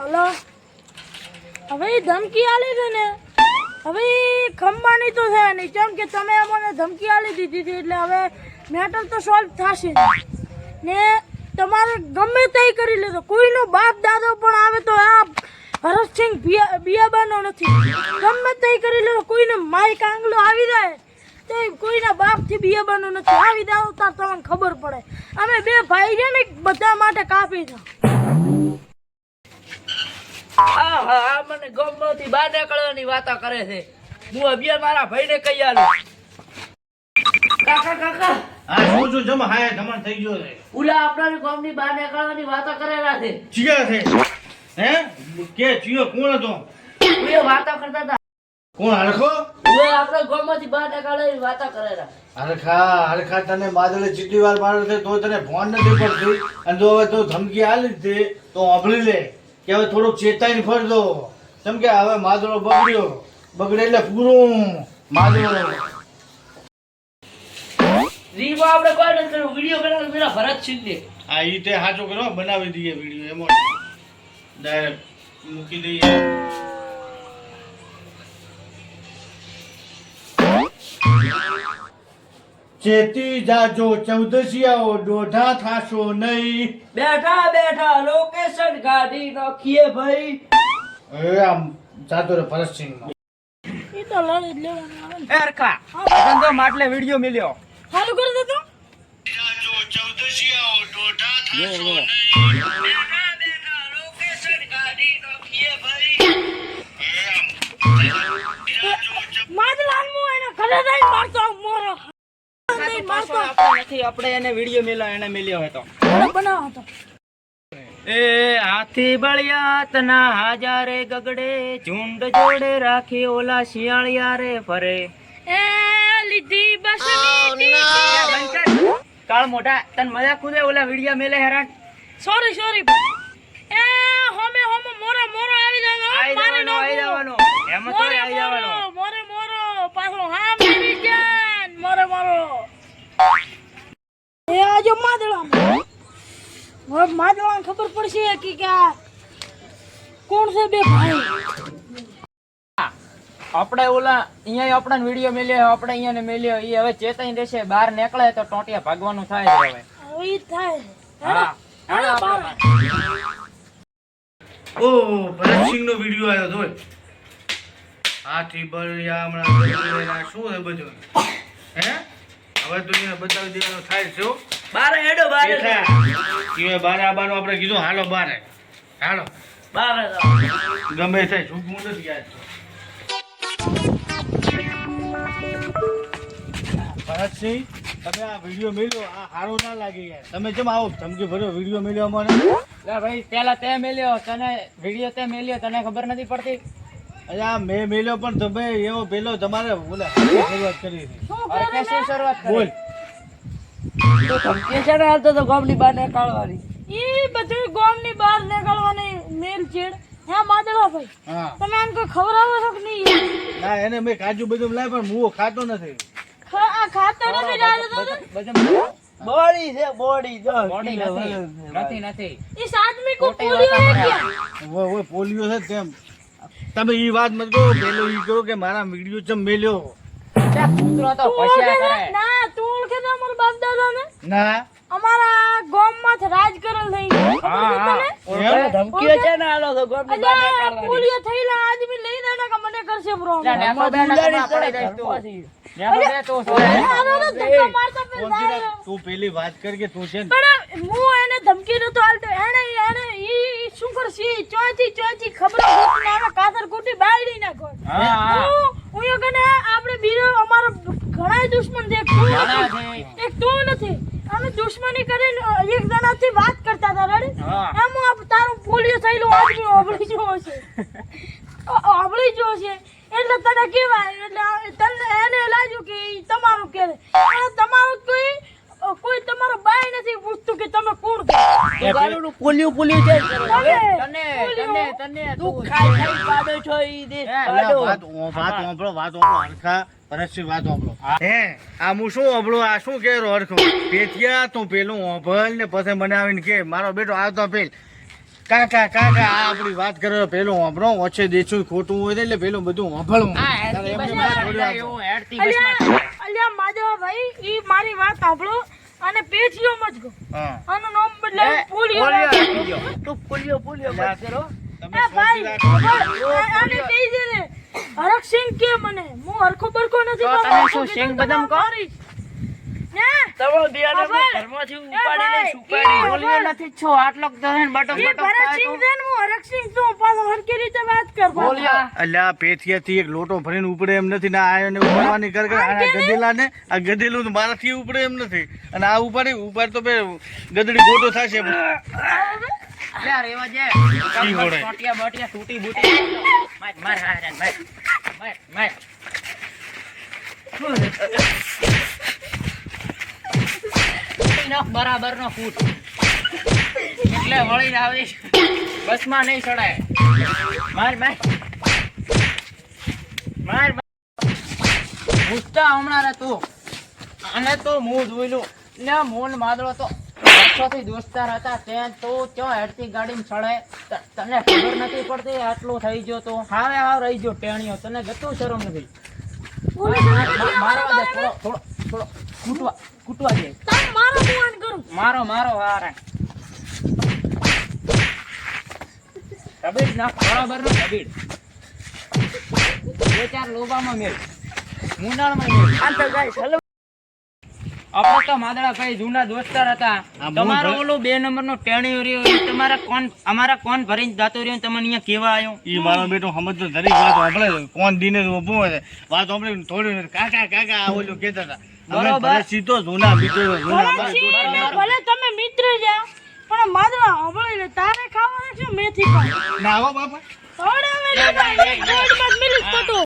Hello હવે ધમકી આલી છે ને હવે ખંભાની તો છે નહીં કેમ કે તમે અમને ધમકી આલી દીધી હતી એટલે હવે મેટર તો સોલ્વ થશે ને તમારે ગમે તે કરી લેજો કોઈનો બાપ દાદો પણ આવે તો આ હરસસિંહ બિયાબાનો નથી ગમે તે કરી લેજો કોઈને માઈક આંગલો આવી જાય તો કોઈના બાપથી બિયાબાનો નથી આવી જાવ તો તમને ખબર પડે અમે બે ભાઈ છે ને બધા માટે કાપી છે આ મને ગમમાંથી બહાર નીકળવાની વાતો કરે છે હું અભિયાન મારા ભાઈને કહી આલું કાકા કાકા હા શું જમ હાય ધમણ થઈ ગયો છે ઉલા આપણા ગામની બહાર નીકળવાની વાતો કરેલા છે ચિયા છે હે કે ચિયો કોણ હતો એ વાતો કરતા હતા કોણ હરખો ઓય આપણા ગામમાંથી બહાર નીકળવાની વાતો કરેલા હરખા તને માદળે ચીટી વાર મારે છે તો તને ફોન નથી પડતી અને જો હવે તો ધમકી આલી છે તો સાંભળી લે કે હવે થોડુંક ચેતાઈને ફરજો કેમ કે હવે માદળો બગડે એટલે પૂરું માદળો રીવો આપણે કોઈ નથી કર્યું વિડિયો બનાવ પેલા ભરતસિંહ ને આ ઈ તે સાચો કરો બનાવી દઈએ વિડીયો એમાં ડાયરેક્ટ મૂકી દઈએ ચેતી જાજો ચૌદસિયાઓ દોઢા થાશો નહીં બેઠા બેઠા લોકેશન કાઢી નાખીએ ભાઈ એ આમ જાતો રે ભરતસિંહ એ તો લડી જ લેવાનું આવે ને એરખા ધંધો માટલે વિડિયો મિલ્યો ચાલુ કરી દે તું જાજો ચૌદસિયાઓ દોઢા થાશો નહીં બેઠા બેઠા લોકેશન કાઢી નાખીએ ભાઈ માદલાલ મુ એને ઘરે જઈને મારતો મોરો મારતો નથી આપણે એને વિડિયો મિલ્યો એને મિલ્યો હતો બનાવો તો એ હાથી બળિયા તના હાજારે ગગડે ઝુંડ જોડે રાખી ઓલા શિયાળિયા રે ફરે એ લીધી બસની કાળ મોટા તન મજા ખુદે ઓલા વિડિયો મિલે હેરાન સોરી એ હોમે મોરો આવી જવાનો આવી જવાનો એમ તો આવી જવાનો મોરો પાછો હા મારી જાન મોરો એ આજો માદળા ખબર પડશે કે આ કોણ છે બે ભાઈ આપણે ઓલા અહીંયા આપણને વિડિયો મિલ્યો આપણે અહીંયાને મિલ્યો ઈ હવે ચેતાઈ દેશે બહાર નીકળે તો ટોટિયા ભાગવાનું થાય છે હવે ઈ થાય હા ઓ ભરતસિંહ નો વિડિયો આવ્યો જોય હાથી બળિયા હમણાં શું છે બધું હે હવે તો એને બતાવી દેવાનો થાય છે હો. બારે હેડો બારે કે બારે આબાનો આપણે કીધું હાલો બારે હાલો બારે ગમે થાય છૂટવું નથી યાદ ભરતસિંહ તમે આ વિડીયો મેલ્યો આ સારો ના લાગે યાર તમે કેમ આવો ધમકી ભર્યો વિડીયો મેલ્યો અમને લે ભાઈ પેલા તે મેલ્યો તને વિડિયો તે મેલ્યો તને ખબર નથી પડતી અરે આ મેં મેલ્યો પણ તમે એવો પેલો તમારે બોલા શરૂઆત કરી હતી અરે કેસી શરૂઆત બોલ કરી તો ધમકી છે ને હાલતો તો ગામની બહાર નીકળવાની ઈ બધું ગામની બહાર નીકળવાની મેલ ચેડ હે માદળા ભાઈ હા તમે આને કોઈ ખબર આવે છે કે નહીં ના એને મેં કાજુ બદામ લાય પણ હું ખાતો નથી આ ખાતા નથી ડાલે તો બોડી છે બોડી જો બોડી નથી ઈ આદમી કો પોલિયો હે ક્યાં ઓય પોલિયો છે તેમ તમે ઈ વાત મત કરો પેલો ઈ કરો કે મારા વિડિયો ચમ મેલ્યો કૂતરો તો પછ્યા કરે ના તું ઓળખે છે અમારા બાપ દાદાને ના અમારા ગામમાં રાજ કરેલ થઈ હા ધમકી છે ને હાલો તો ગામની બહાર નીકળવાની પોલિયો થયેલા આદમી લઈ દેના કે મને કરશે બ્રો નેમો બે ના પડે જાય તું નેમો બે તો ધક્કા મારતા કોંજીરા, તું પેલી વાત કર કે તું છે ને પણ હું એને ધમકી નતો આલતો એને ઈ શું કરશે ચોથી ખબર નાના કાતર કુટી બાયડી નાખો હા હું એ કને આપણે બીજો અમારો ઘણાય દુશ્મન છે એક તું નથી અમે દુશ્મની કરીને એક જણાથી વાત કરતા હતા રેડી એમ હું તારું પોલિયો થયેલું આદમી ઓબળી જો છે એટલે તને કહેવાય એટલે તને એને લાગ્યું કે ઈ તમારું કે તમારું કોઈ તમારો બાય નથી પૂછતું કે તમે કોણ છો ગાલું પોલિયો છે તને તું ખાઈ પાડો છો ઈ દે પાડો વાત ઓંભળો હરખા પરસ્ય વાત ઓંભળો હે આ હું શું ઓંભળો આ શું કેરો હરખો પેથિયા તું પેલું ઓંભળ ને પછી મને આવીને કે મારો બેટો આવતો પેલ કાકા કાકા આ આપણી વાત કરો પેલું વાપરો ઓછે દેશું ખોટું હોય ને એટલે પેલું બધું વાપરવું આ હેડતી એમને બસમાં વાત ચડી જાય થોડી એવું હેડતી બસમાં. અલ્યા માધવભાઈ ઈ મારી વાત સાંભળો અને પેચીઓ મત ગો હા આનું નામ બદલાવી પોલિયો પોલિયો રાખો. રાખી દ્યો. તું પોલિયો બંધ કરો. તમે એ ભાઈ શાંતિ રાખો. ખબર, આને કહી દે ને હરકસિંહ કે મને હું હરખો બરખો નથી તો કરતો. તમે હું શું કીધું સિંગ તો બદામ કહો? મારીશ. ને તમારો બિયાને હું ખબર. ઘરમાંથી એ ઉપાડીને ભાઈ, સુપાડી એ બોલ્યો નથી છો આટલો તો હે ને બટક એ બટક ભરતસિંહ થાય છે ને હું હરકસિંહ છું પાછો હરખી રીતે વાત કર પાછો. બોલ્યા. અલ્યા પેથિયાથી એક લોટો ભરીને ઉપડે એમ નથી ને આયો ને ઉપાડવાની કર કર આ ગધેલા ને આ ગધેલું તો મારાથી ઉપડે એમ નથી અને આ ઉપાડ તો બે ગધડી ગોટો થશે લે રેવા જે ઈ હોડે. ટોટિયા બટિયા તૂટી બૂટી માર માર હારે માર માર માર તૂટી નાખ બરાબર નો ફૂટ એટલે વળીને આવીશ બસમાં નહીં ચડાય માર માર માર પૂછતા હમણાં રે તું અને તો હું જોઈલું ને મોન માદળો તો વર્ષોથી દોસ્તાર હતા ત્યાં તો ચો હેડતી ગાડીમાં ચડાય તને ખબર નથી પડતી આટલું થઈ ગયો તો હાવે હાવ રહી ગયો ટેણીઓ તને ગતું શરમ નથી મારવા દે થોડો થોડો થોડો કૂટવા દે તમે મારો ફોન કરું મારો મારો હારે કબીર ના બરાબર નો કબીર બે ચાર લોબામાં મેળ મુંડાળમાં મેળ આંતર ગાય હલો. આપણે તો માદળા ભાઈ જૂના દોસ્તાર હતા હા, તમારો હું ઓલો 2 નંબરનો ટેણીઓ રહ્યો એ તમારા કોણ અમારા કોણ ભરીને જાતો રહ્યો ને તમને અહીંયા કેવા આવ્યો ઈ મારો બેટો સમજ તો ધરી વાત સાંભળે કોણ દીને ઊભું હોય વાત સાંભળી થોડી કાકા કાકા આ ઓલું કહેતા હતા અમે બરોબર. ભલે સીધો જૂના મિત્રો જૂના અમારા ભલે દોસ્ત ભલે તમે મિત્ર જા પણ માદળા હંભળી લે તારે ખાવાનું છે મેથી પાક ના આવો બાપા થોડે હવે લે ભાઈ, એક દોઢ બાદ મિલી જ પટો.